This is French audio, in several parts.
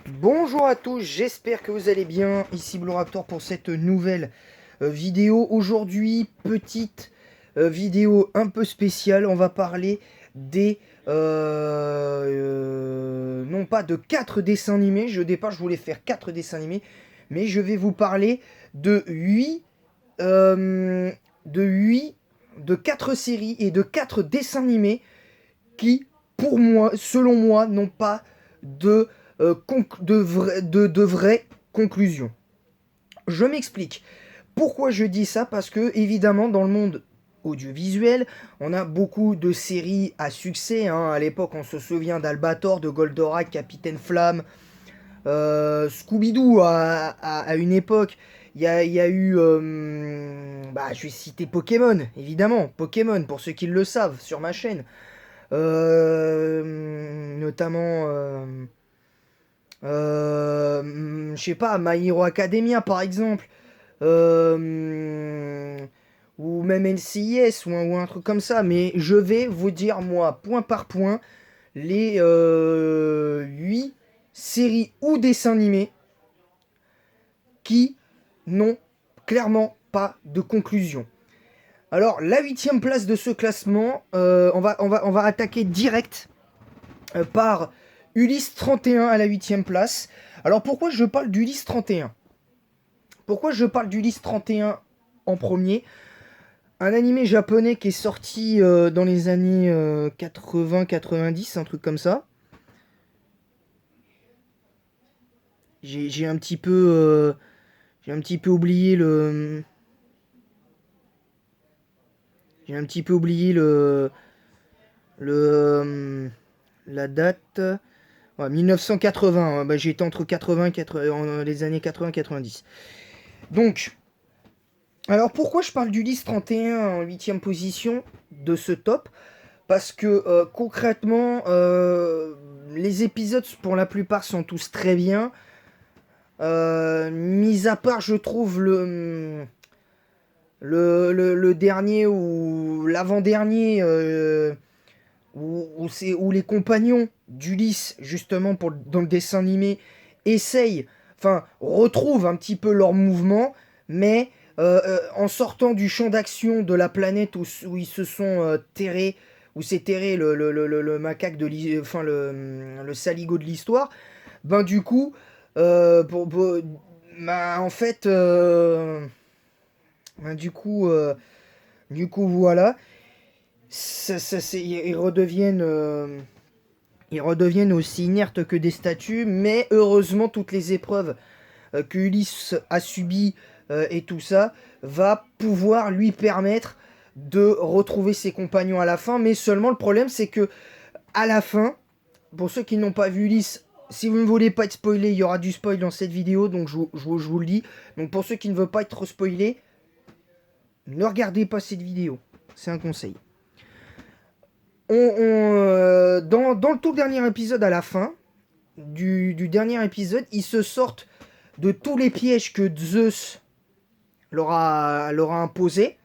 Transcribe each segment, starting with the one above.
Bonjour à tous, j'espère que vous allez bien. Ici Blue Raptor pour cette nouvelle vidéo. Aujourd'hui, petite vidéo un peu spéciale. On va parler des... non pas de 4 dessins animés. Au départ, je voulais faire 4 dessins animés. Mais je vais vous parler de 8... de 8... de 4 séries et de 4 dessins animés qui, pour moi, selon moi, n'ont pas de, de vraies conclusions. Je m'explique. Pourquoi je dis ça? Parce que, évidemment, dans le monde audiovisuel, on a beaucoup de séries à succès. Hein. À l'époque, on se souvient d'Albator, de Goldorak, Capitaine Flamme, Scooby-Doo à une époque. Il y a eu... je vais citer Pokémon, évidemment. Pokémon, pour ceux qui le savent, sur ma chaîne. Notamment, je sais pas, My Hero Academia par exemple, ou même NCIS ou un truc comme ça. Mais je vais vous dire, moi, point par point, les 8 séries ou dessins animés qui n'ont clairement pas de conclusion. Alors, la 8ème place de ce classement, on va attaquer direct par Ulysse 31 à la 8ème place. Alors, pourquoi je parle d'Ulysse 31? Pourquoi je parle d'Ulysse 31 en premier? Un animé japonais qui est sorti dans les années 80-90, un truc comme ça. J'ai un petit peu... j'ai un petit peu oublié le... J'ai un petit peu oublié la date. Ouais, 1980. J'étais entre 80 les années 80-90. Donc, alors pourquoi je parle d'Ulysse 31 en 8ème position de ce top? Parce que concrètement, les épisodes pour la plupart sont tous très bien. Mis à part, je trouve, le dernier ou l'avant-dernier où les compagnons d'Ulysse, justement dans le dessin animé, retrouvent un petit peu leur mouvement, mais en sortant du champ d'action de la planète où ils se sont terrés, où s'est terré le macaque le saligo de l'histoire, ben du coup, en fait, ben, du coup voilà, ils redeviennent aussi inertes que des statues, mais heureusement toutes les épreuves que Ulysse a subies et tout ça va pouvoir lui permettre de retrouver ses compagnons à la fin. Mais seulement le problème c'est que à la fin, pour ceux qui n'ont pas vu Ulysse, si vous ne voulez pas être spoilé, il y aura du spoil dans cette vidéo, donc je vous le dis. Donc pour ceux qui ne veulent pas être spoilés, ne regardez pas cette vidéo, c'est un conseil. Dans le tout dernier épisode, à la fin du dernier épisode, ils se sortent de tous les pièges que Zeus leur a imposés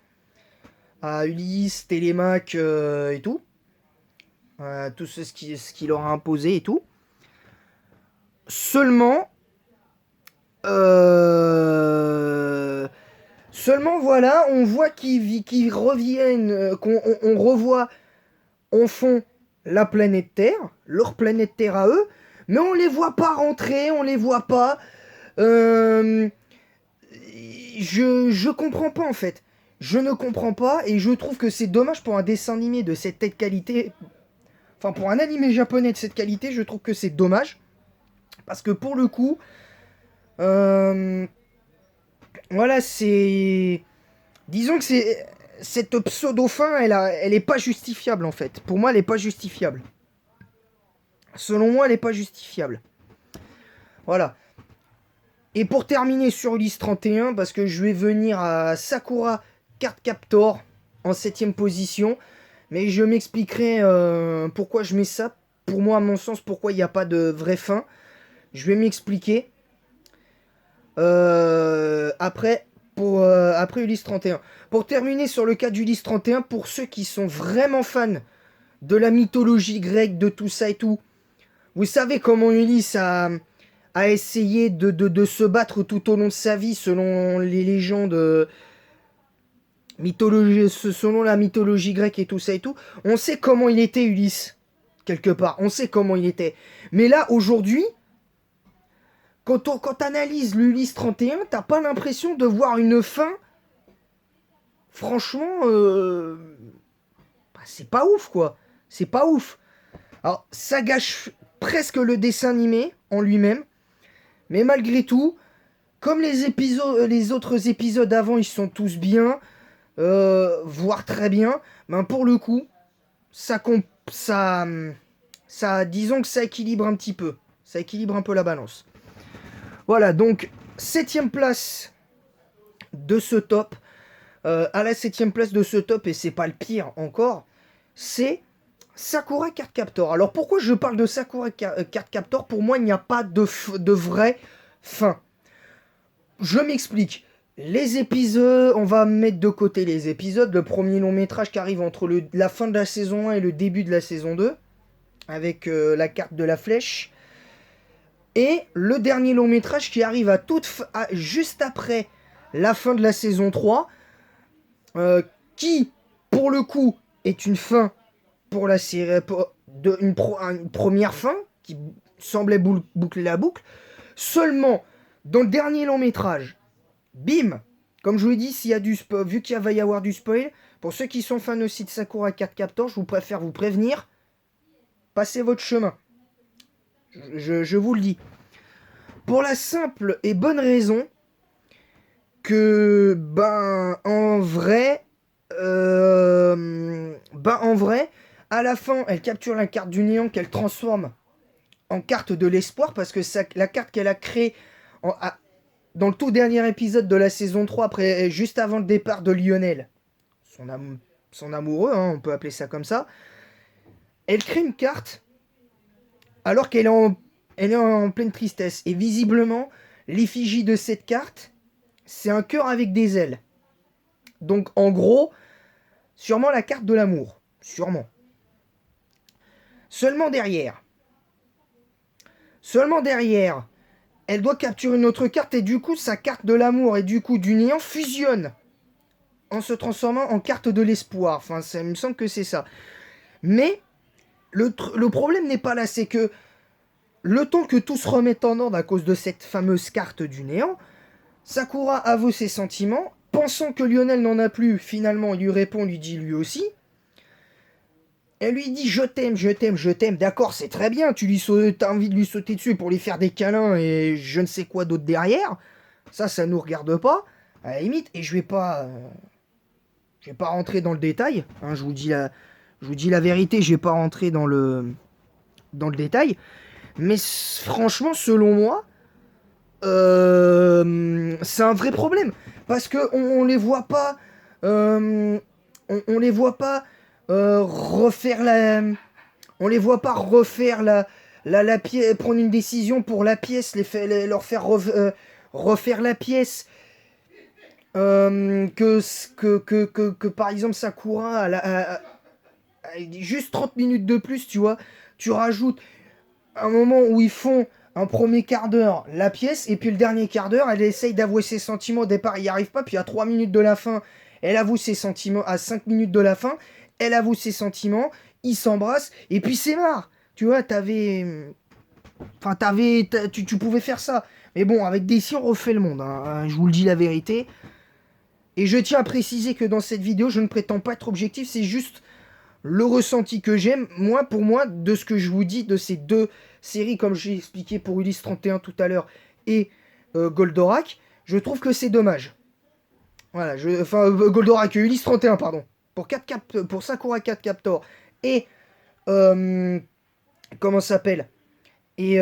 à Ulysse, Télémaque et tout. Tout ce qui leur a imposé et tout. Seulement, voilà, on voit qu'ils reviennent, on revoit en fond la planète Terre, leur planète Terre à eux, mais on les voit pas rentrer, on les voit pas. Euh, je comprends pas en fait. Je ne comprends pas et je trouve que c'est dommage pour un dessin animé de cette telle qualité. Enfin, pour un animé japonais de cette qualité, je trouve que c'est dommage. Parce que pour le coup, euh, voilà, c'est. Disons que c'est. Cette pseudo-fin, elle est pas justifiable en fait. Pour moi, elle est pas justifiable. Selon moi, elle est pas justifiable. Voilà. Et pour terminer sur Ulysse 31, parce que je vais venir à Sakura Card Captor en 7ème position, mais je m'expliquerai pourquoi je mets ça. Pour moi, à mon sens, pourquoi il n'y a pas de vraie fin. Je vais m'expliquer après Ulysse 31. Pour terminer sur le cas d'Ulysse 31, pour ceux qui sont vraiment fans de la mythologie grecque, de tout ça et tout, vous savez comment Ulysse à essayer de se battre tout au long de sa vie selon les légendes selon la mythologie grecque et tout ça et tout. On sait comment il était Ulysse, quelque part. On sait comment il était. Mais là, aujourd'hui, quand t'analyses l'Ulysse 31, t'as pas l'impression de voir une fin. Franchement, c'est pas ouf, quoi. C'est pas ouf. Alors, ça gâche presque le dessin animé en lui-même. Mais malgré tout, comme les autres épisodes avant, ils sont tous bien, voire très bien, ben pour le coup, disons que ça équilibre un petit peu. Ça équilibre un peu la balance. Voilà, donc, 7ème place de ce top. À la 7ème place de ce top, et c'est pas le pire encore, c'est Sakura Card Captor. Alors pourquoi je parle de Sakura Card Captor? Pour moi, il n'y a pas de vraie fin. Je m'explique. Les épisodes, on va mettre de côté les épisodes. Le premier long métrage qui arrive entre la fin de la saison 1 et le début de la saison 2, avec la carte de la flèche. Et le dernier long métrage qui arrive juste après la fin de la saison 3, qui, pour le coup, est une fin pour la série, une première fin, qui semblait boucler la boucle. Seulement, dans le dernier long métrage, bim, comme je vous l'ai dit, vu qu'il va y avoir du spoil, pour ceux qui sont fans aussi de Sakura Card Captor, je vous préfère vous prévenir, passez votre chemin. Je vous le dis. Pour la simple et bonne raison que, en vrai, à la fin, elle capture la carte du néant qu'elle transforme en carte de l'espoir, parce que la carte qu'elle a créée dans le tout dernier épisode de la saison 3, juste avant le départ de Lionel, son amoureux, hein, on peut appeler ça comme ça, elle crée une carte alors qu'elle est en pleine tristesse. Et visiblement, l'effigie de cette carte, c'est un cœur avec des ailes. Donc en gros, sûrement la carte de l'amour. Sûrement. Seulement derrière, elle doit capturer une autre carte et du coup, sa carte de l'amour et du coup du néant fusionne en se transformant en carte de l'espoir. Enfin, ça me semble que c'est ça. Mais le problème n'est pas là, c'est que le temps que tout se remette en ordre à cause de cette fameuse carte du néant, Sakura avoue ses sentiments, pensant que Lionel n'en a plus, finalement il lui répond, lui dit lui aussi. Elle lui dit je t'aime, je t'aime, je t'aime, d'accord c'est très bien, t'as envie de lui sauter dessus pour lui faire des câlins et je ne sais quoi d'autre derrière, ça nous regarde pas, à la limite, et je vais pas rentrer dans le détail, hein, je vous dis la vérité, je vais pas rentrer dans le détail, mais franchement selon moi, c'est un vrai problème parce que on les voit pas on les voit pas refaire la pièce, prendre une décision pour la pièce, leur faire refaire la pièce, que par exemple Sakura juste 30 minutes de plus, tu vois, tu rajoutes un moment où ils font un premier quart d'heure la pièce, et puis le dernier quart d'heure, elle essaye d'avouer ses sentiments. Au départ, il n'y arrive pas, puis à 3 minutes de la fin, elle avoue ses sentiments. À 5 minutes de la fin, elle avoue ses sentiments, ils s'embrassent, et puis c'est marre. Tu vois, tu pouvais faire ça. Mais bon, avec DC, on refait le monde, hein. Je vous le dis la vérité. Et je tiens à préciser que dans cette vidéo, je ne prétends pas être objectif, c'est juste le ressenti que j'aime, pour moi, de ce que je vous dis de ces deux séries, comme j'ai expliqué pour Ulysse 31 tout à l'heure et Goldorak, je trouve que c'est dommage. Voilà, Goldorak et Ulysse 31, pardon. Pour Sakura Card Captor et comment ça s'appelle? Et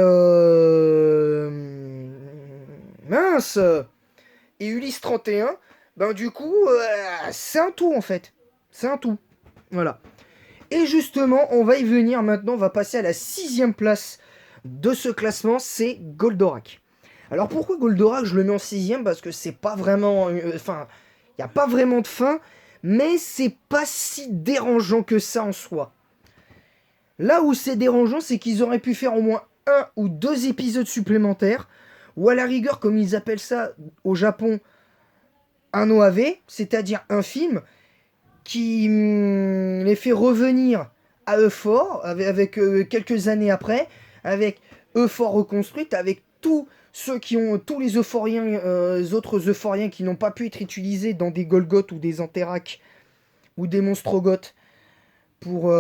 mince. Et Ulysse 31, ben du coup, c'est un tout en fait. C'est un tout. Voilà. Et justement, on va y venir maintenant, on va passer à la 6ème place de ce classement, c'est Goldorak. Alors pourquoi Goldorak, je le mets en 6ème? Parce que c'est pas vraiment... Enfin, il n'y a pas vraiment de fin, mais c'est pas si dérangeant que ça en soi. Là où c'est dérangeant, c'est qu'ils auraient pu faire au moins un ou deux épisodes supplémentaires, ou à la rigueur, comme ils appellent ça au Japon, un OAV, c'est-à-dire un film qui les fait revenir à Euphor, avec quelques années après, avec Euphor reconstruite, avec tous les euphoriens, autres euphoriens qui n'ont pas pu être utilisés dans des Golgoth ou des Anterac ou des Monstrogoth pour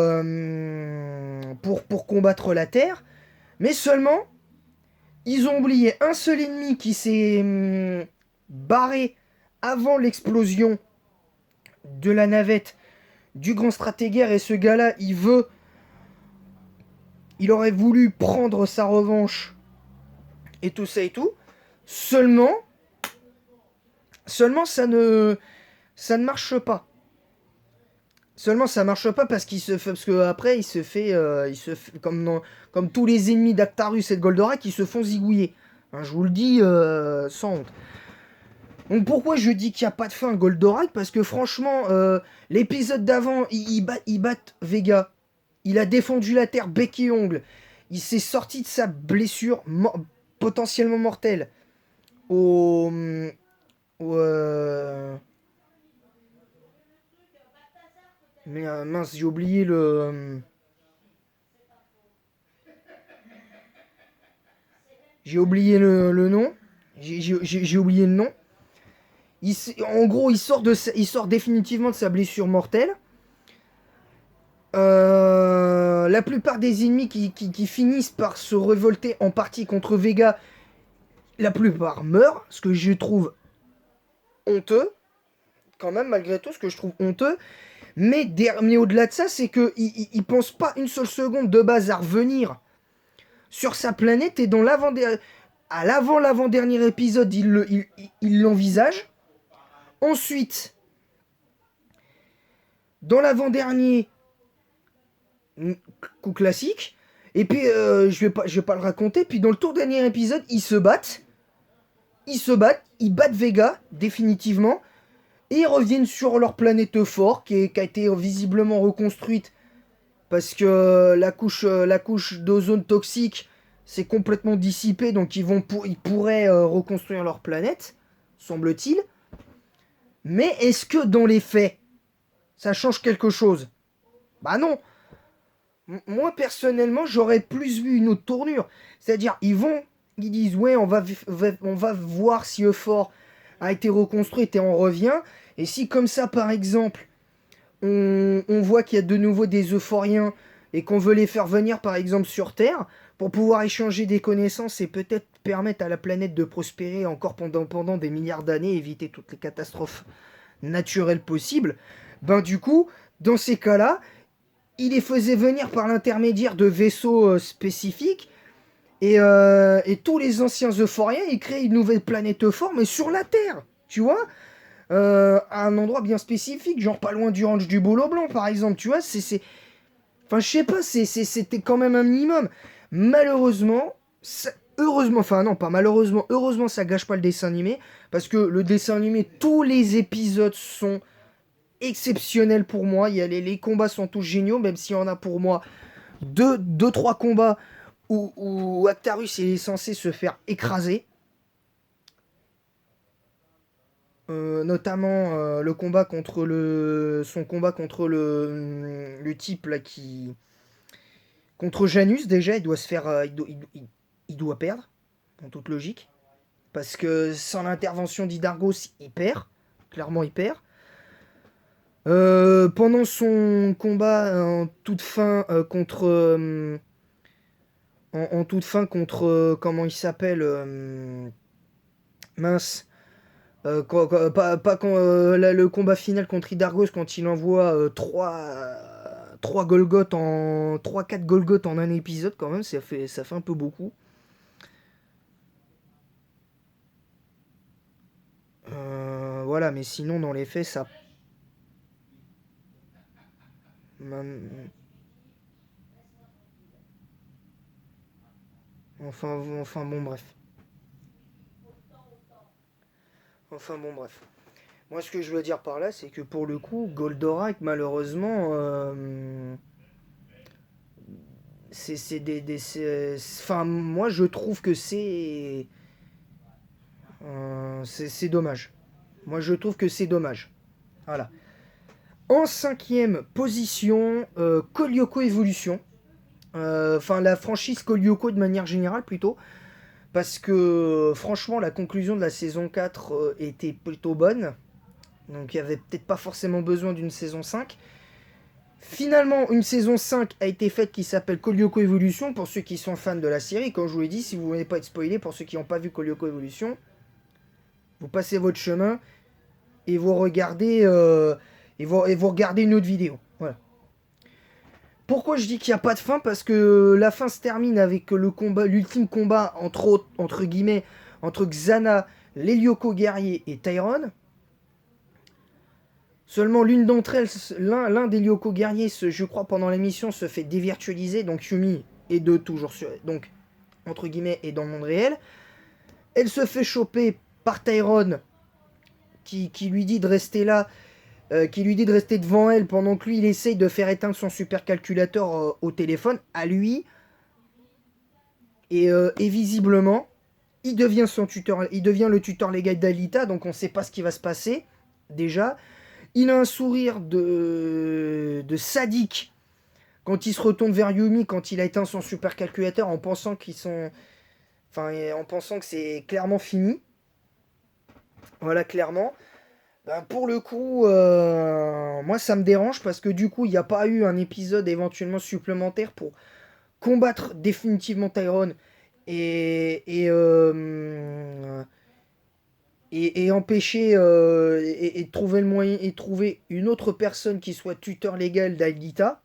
combattre la Terre. Mais seulement, ils ont oublié un seul ennemi qui s'est barré avant l'explosion de la navette du grand stratégaire. Et ce gars-là, il aurait voulu prendre sa revanche et tout ça et tout. Seulement ça ne marche pas. Seulement ça marche pas parce parce que après comme tous les ennemis d'Actarus et de Goldorak, ils se font zigouiller. Hein, je vous le dis sans honte. Donc pourquoi je dis qu'il n'y a pas de fin à Goldorak? Parce que franchement, l'épisode d'avant, il bat Vega. Il a défendu la Terre bec et ongle. Il s'est sorti de sa blessure potentiellement mortelle. Au... au Mais mince, j'ai oublié le... J'ai oublié le nom. J'ai oublié le nom. En gros, il sort définitivement de sa blessure mortelle. La plupart des ennemis qui finissent par se révolter en partie contre Vega, la plupart meurent, ce que je trouve honteux, quand même, malgré tout, ce que je trouve honteux. Mais au-delà de ça, c'est qu'il pense pas une seule seconde de base à revenir sur sa planète, et dans l'avant-dernier épisode, il l'envisage. Ensuite, dans l'avant-dernier, coup classique. Et puis, je vais pas le raconter. Puis dans le tout dernier épisode, ils se battent. Ils battent Vega, définitivement. Et ils reviennent sur leur planète Euphor, qui a été visiblement reconstruite. Parce que la couche d'ozone toxique s'est complètement dissipée. Donc ils pourraient reconstruire leur planète, semble-t-il. Mais est-ce que dans les faits, ça change quelque chose? Bah non. Moi, personnellement, j'aurais plus vu une autre tournure. C'est-à-dire, ils disent, ouais, on va voir si Euphor a été reconstruite et on revient. Et si, comme ça, par exemple, on voit qu'il y a de nouveau des euphoriens et qu'on veut les faire venir, par exemple, sur Terre, pour pouvoir échanger des connaissances et peut-être permettre à la planète de prospérer encore pendant des milliards d'années, éviter toutes les catastrophes naturelles possibles, ben du coup, dans ces cas-là, il les faisait venir par l'intermédiaire de vaisseaux spécifiques. Et tous les anciens euphoriens, ils créent une nouvelle planète Euphor, mais sur la Terre, tu vois, à un endroit bien spécifique, genre pas loin du ranch du Bolo Blanc, par exemple, tu vois, Enfin, je sais pas, c'était quand même un minimum. Malheureusement, heureusement, enfin non, pas malheureusement, heureusement, ça gâche pas le dessin animé, parce que le dessin animé, tous les épisodes sont exceptionnels pour moi. Les combats sont tous géniaux, même s'il y en a pour moi trois combats où Actarus est censé se faire écraser. Notamment son combat contre le type là contre Janus. Déjà, il doit se faire il doit perdre en toute logique, parce que sans l'intervention d'Hydargos, il perd, clairement il perd. Pendant son combat en toute fin contre en toute fin contre comment il s'appelle, mince, pas quand le combat final contre Hydargos, quand il envoie 3 Golgoth en 3-4 Golgoth en un épisode, quand même, ça fait un peu beaucoup. Voilà, mais sinon dans les faits ça enfin bon bref. Enfin bon bref. Moi, ce que je veux dire par là, c'est que pour le coup, Goldorak, malheureusement, Enfin, moi, je trouve que c'est dommage. Moi, je trouve que c'est dommage. Voilà. En cinquième position, Code Lyoko Evolution. Enfin, la franchise Code Lyoko de manière générale, plutôt. Parce que, franchement, la conclusion de la saison 4 était plutôt bonne. Donc, il n'y avait peut-être pas forcément besoin d'une saison 5. Finalement, une saison 5 a été faite qui s'appelle Code Lyoko Evolution. Pour ceux qui sont fans de la série, comme je vous l'ai dit, si vous ne voulez pas être spoilé, pour ceux qui n'ont pas vu Code Lyoko Evolution, vous passez votre chemin et vous regardez, et vous regardez une autre vidéo. Voilà. Pourquoi je dis qu'il n'y a pas de fin? Parce que la fin se termine avec l'ultime combat entre guillemets, entre Xana, l'Hélioko guerrier et Tyrone. Seulement l'une d'entre elles, l'un des Lyoko guerriers, je crois pendant l'émission, se fait dévirtualiser. Donc Yumi est toujours donc entre guillemets est dans le monde réel. Elle se fait choper par Tyrone qui lui dit de rester là, qui lui dit de rester devant elle pendant que lui il essaye de faire éteindre son supercalculateur au téléphone à lui. Et visiblement, il devient le tuteur légal d'Alita, donc on ne sait pas ce qui va se passer déjà. Il a un sourire de sadique quand il se retourne vers Yumi quand il a éteint son supercalculateur en pensant en pensant que c'est clairement fini. Voilà, clairement. Ben, pour le coup, moi ça me dérange parce que du coup, il n'y a pas eu un épisode éventuellement supplémentaire pour combattre définitivement Tyrone et empêcher et trouver le moyen et trouver une autre personne qui soit tuteur légal d'Alita.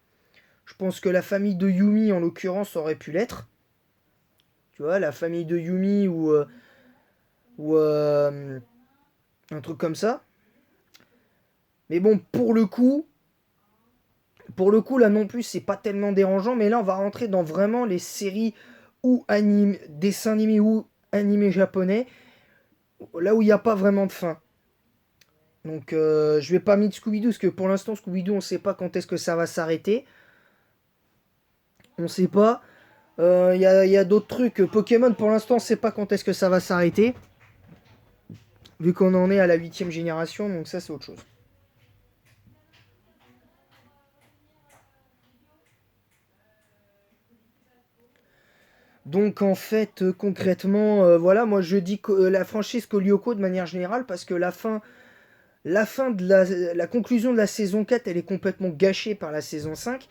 Je pense que la famille de Yumi en l'occurrence aurait pu l'être. Tu vois, la famille de Yumi ou un truc comme ça. Mais bon, pour le coup là non plus c'est pas tellement dérangeant, mais là on va rentrer dans vraiment les séries ou dessins animés ou animés japonais, là où il n'y a pas vraiment de fin. Donc je vais pas mettre Scooby-Doo, parce que pour l'instant Scooby-Doo on sait pas quand est-ce que ça va s'arrêter. On sait pas. Il y a d'autres trucs. Pokémon pour l'instant on sait pas quand est-ce que ça va s'arrêter. Vu qu'on en est à la 8ème génération, donc ça c'est autre chose. Donc en fait, concrètement, voilà, moi je dis que la franchise Kolyoko de manière générale, parce que la fin de la conclusion de la saison 4, elle est complètement gâchée par la saison 5,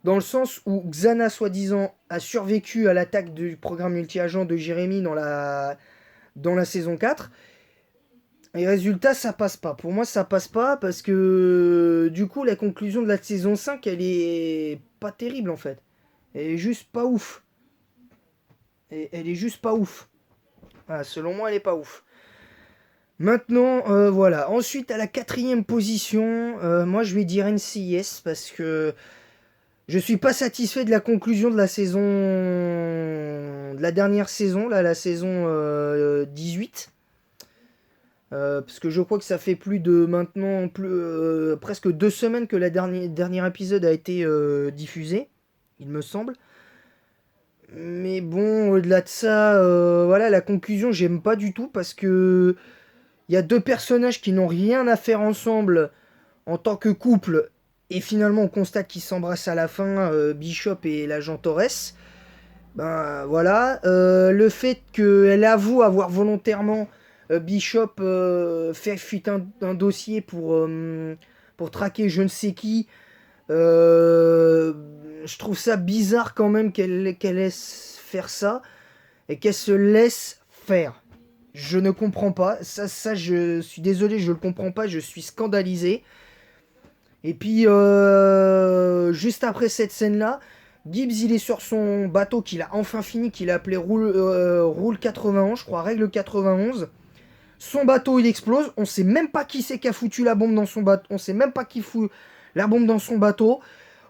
dans le sens où Xana, soi-disant, a survécu à l'attaque du programme multi-agent de Jérémy dans la saison 4. Et résultat, ça passe pas. Pour moi, ça passe pas parce que du coup, la conclusion de la saison 5, elle est pas terrible en fait. Elle est juste pas ouf. Et elle est juste pas ouf. Voilà, selon moi, elle est pas ouf. Maintenant, voilà. Ensuite, à la 4ème position, moi je vais dire NCIS parce que je suis pas satisfait de la conclusion de la saison. De la dernière saison, là, la saison 18. Parce que je crois que ça fait plus de maintenant presque 2 semaines que le dernier épisode a été diffusé, il me semble. Mais bon, au-delà de ça, voilà, la conclusion, j'aime pas du tout parce que il y a deux personnages qui n'ont rien à faire ensemble en tant que couple, et finalement on constate qu'ils s'embrassent à la fin, Bishop et l'agent Torres. Ben voilà, le fait qu'elle avoue avoir volontairement Bishop fait fuite un dossier pour traquer je ne sais qui. euh, je trouve ça bizarre quand même qu'elle laisse faire ça et qu'elle se laisse faire. Je ne comprends pas. Ça, je suis désolé, je le comprends pas. Je suis scandalisé. Et puis, juste après cette scène-là, Gibbs, il est sur son bateau qu'il a enfin fini, qu'il a appelé Roule 91, je crois, Règle 91. Son bateau, il explose. On sait même pas qui c'est qui a foutu la bombe dans son bateau. On sait même pas qui fout la bombe dans son bateau.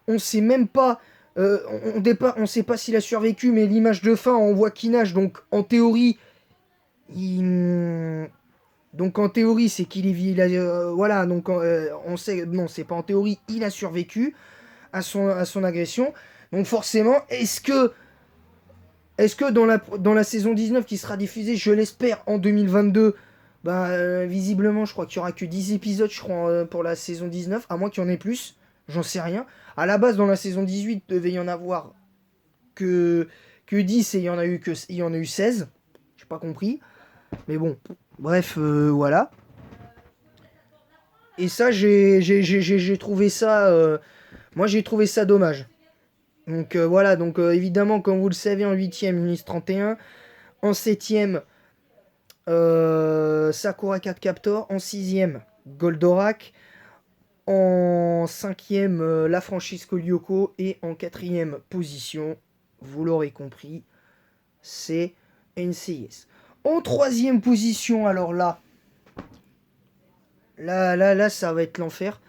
On sait même pas. On sait pas s'il a survécu, mais l'image de fin, on voit qu'il nage. Donc, en théorie, c'est qu'il voilà. Donc, on sait. Non, c'est pas en théorie. Il a survécu à son agression. Donc forcément, est-ce que dans la saison 19 qui sera diffusée, je l'espère, en 2022, visiblement, je crois qu'il y aura que 10 épisodes, je crois, pour la saison 19, à moins qu'il y en ait plus, j'en sais rien. À la base, dans la saison 18, il devait y en avoir que, que 10 et il y en a eu 16. J'ai pas compris. Mais bon, bref, voilà. Et ça, j'ai trouvé ça... moi, j'ai trouvé ça dommage. Donc voilà, donc évidemment, comme vous le savez, en 8ème, Unis 31. En 7ème, Sakura Card Captor. En 6ème, Goldorak. En 5ème, la franchise Kolyoko. Et en 4ème position, vous l'aurez compris, c'est NCIS. En 3ème position, alors là, ça va être l'enfer.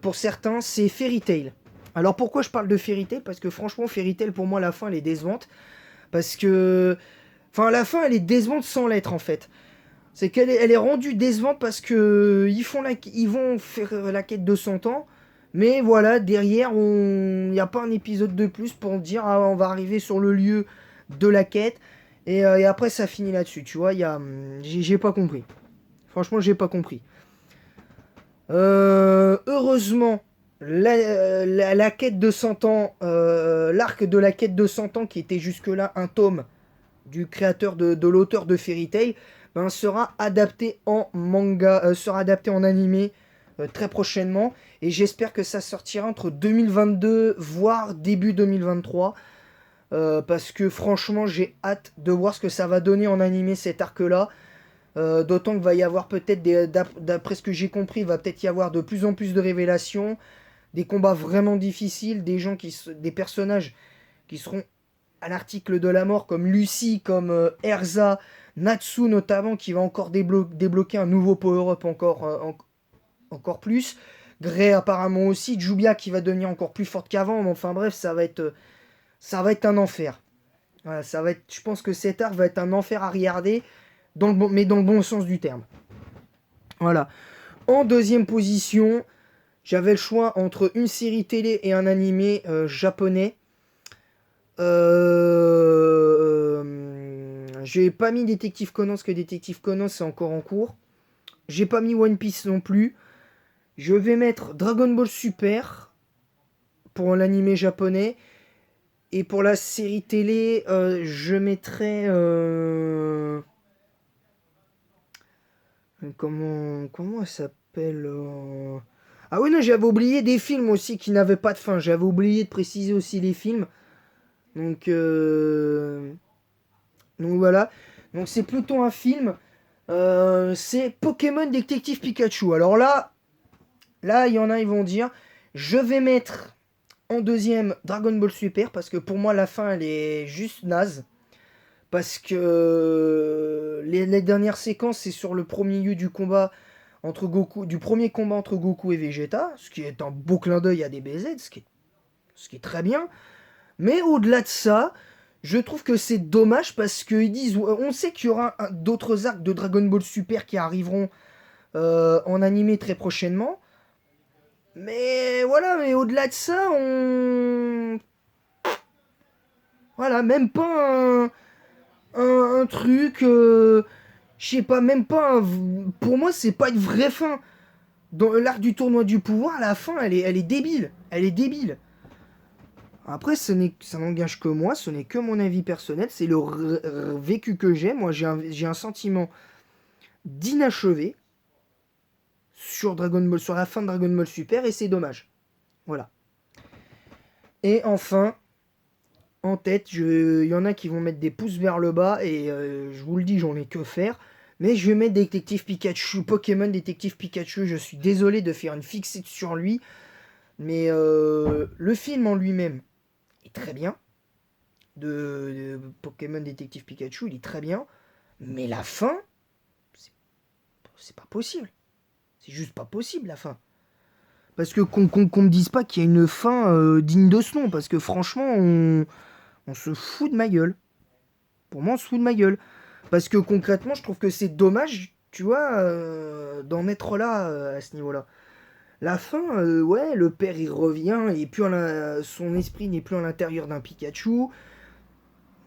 Pour certains, c'est Fairy Tail. Alors pourquoi je parle de Fairy Tail? Parce que franchement, Fairy Tail, pour moi, la fin, elle est décevante. Parce que... Enfin, la fin, elle est décevante sans l'être, en fait. C'est qu'elle est rendue décevante parce que ils vont faire la quête de 100 ans. Mais voilà, derrière, il n'y a pas un épisode de plus pour dire ah, on va arriver sur le lieu de la quête. Et après, ça finit là-dessus. Tu vois, j'ai pas compris. Franchement, j'ai pas compris. Heureusement, la quête de 100 ans, l'arc de la quête de 100 ans, qui était jusque-là un tome du créateur de l'auteur de Fairy Tail, sera adapté en manga, sera adapté en animé très prochainement. Et j'espère que ça sortira entre 2022, voire début 2023. Parce que franchement, j'ai hâte de voir ce que ça va donner en animé cet arc-là. D'autant qu'il va y avoir peut-être, d'après ce que j'ai compris, il va peut-être y avoir de plus en plus de révélations, des combats vraiment difficiles, des personnages qui seront à l'article de la mort, comme Lucie, comme Erza, Natsu notamment, qui va encore débloquer un nouveau power-up encore plus. Grey apparemment aussi, Jubia qui va devenir encore plus forte qu'avant, mais enfin bref, ça va être un enfer. Voilà, je pense que cet arc va être un enfer à regarder, mais dans le bon sens du terme. Voilà. En deuxième position, j'avais le choix entre une série télé et un animé japonais. J'ai pas mis Détective Conan parce que Détective Conan c'est encore en cours. J'ai pas mis One Piece non plus. Je vais mettre Dragon Ball Super pour l'animé japonais. Et pour la série télé, je mettrais... Comment elle s'appelle Ah oui, non, j'avais oublié des films aussi qui n'avaient pas de fin. J'avais oublié de préciser aussi les films. Donc voilà. Donc c'est plutôt un film. C'est Pokémon Détective Pikachu. Alors là, il y en a, ils vont dire, je vais mettre en deuxième Dragon Ball Super parce que pour moi la fin elle est juste naze. Parce que les dernières séquences c'est sur le premier lieu du premier combat entre Goku et Vegeta, ce qui est un beau clin d'œil à DBZ, ce qui est très bien. Mais au-delà de ça, je trouve que c'est dommage parce qu'ils disent, on sait qu'il y aura d'autres arcs de Dragon Ball Super qui arriveront en animé très prochainement. Mais voilà, mais au-delà de ça, Voilà, même pas un truc... je sais pas, même pas pour moi, c'est pas une vraie fin. Dans l'arc du tournoi du pouvoir, la fin, elle est débile. Elle est débile. Après, ça n'engage que moi, ce n'est que mon avis personnel, c'est le vécu que j'ai. Moi, j'ai un sentiment d'inachevé sur Dragon Ball, sur la fin de Dragon Ball Super, et c'est dommage. Voilà. Et enfin, en tête, il y en a qui vont mettre des pouces vers le bas, et je vous le dis, j'en ai que faire. Mais je vais mettre Détective Pikachu, Pokémon Détective Pikachu. Je suis désolé de faire une fixette sur lui, mais le film en lui-même est très bien. De Pokémon Détective Pikachu, il est très bien. Mais la fin, c'est pas possible. C'est juste pas possible la fin. Parce que qu'on me dise pas qu'il y a une fin digne de ce nom. Parce que franchement, on se fout de ma gueule. Pour moi, on se fout de ma gueule. Parce que concrètement, je trouve que c'est dommage, tu vois, d'en être là à ce niveau-là. La fin, ouais, le père il revient, et puis son esprit n'est plus à l'intérieur d'un Pikachu.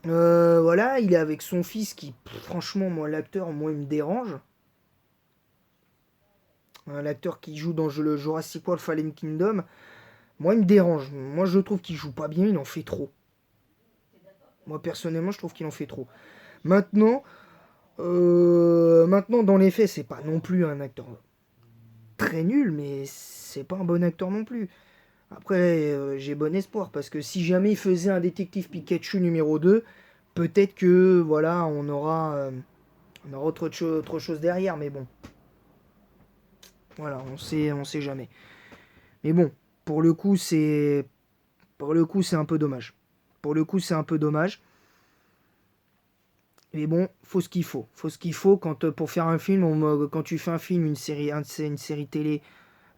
Voilà, il est avec son fils qui, franchement, moi, l'acteur, moi, il me dérange. L'acteur qui joue dans le Jurassic World Fallen Kingdom, moi, il me dérange. Moi, je trouve qu'il joue pas bien, il en fait trop. Moi, personnellement, je trouve qu'il en fait trop. Maintenant, maintenant dans les faits, c'est pas non plus un acteur très nul, mais c'est pas un bon acteur non plus. Après, j'ai bon espoir, parce que si jamais il faisait un détective Pikachu numéro 2, peut-être que, voilà, on aura autre chose derrière, mais bon. Voilà, on sait jamais. Mais bon, pour le coup, c'est un peu dommage. Pour le coup, c'est un peu dommage. Mais bon, faut ce qu'il faut. Faut ce qu'il faut quand pour faire un film, quand tu fais un film, une série télé,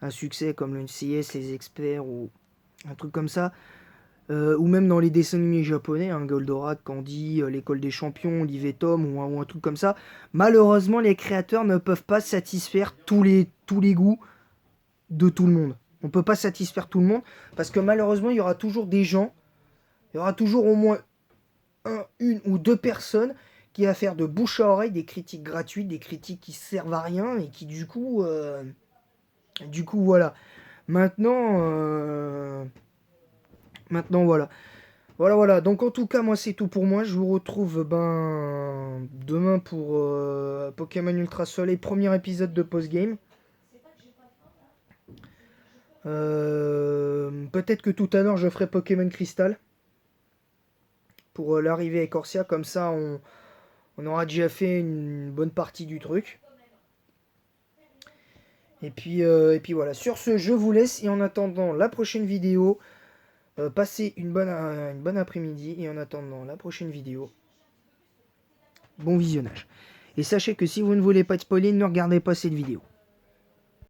un succès comme le NCIS, les experts ou un truc comme ça, ou même dans les dessins animés japonais, hein, Goldorak, Candy, l'école des champions, Olive et Tom ou un truc comme ça. Malheureusement, les créateurs ne peuvent pas satisfaire tous les goûts de tout le monde. On peut pas satisfaire tout le monde parce que malheureusement, il y aura toujours des gens, il y aura toujours au moins une ou deux personnes qui va faire de bouche à oreille des critiques gratuites, des critiques qui servent à rien et qui du coup voilà. Maintenant, maintenant voilà. Voilà. Donc en tout cas, moi c'est tout pour moi. Je vous retrouve demain pour Pokémon Ultra Soleil, premier épisode de post-game. Peut-être que tout à l'heure je ferai Pokémon Crystal pour l'arrivée avec Corsia. Comme ça, on aura déjà fait une bonne partie du truc. Et puis voilà. Sur ce, je vous laisse. Et en attendant la prochaine vidéo, passez une bonne après-midi. Et en attendant la prochaine vidéo, bon visionnage. Et sachez que si vous ne voulez pas être spoilé, ne regardez pas cette vidéo.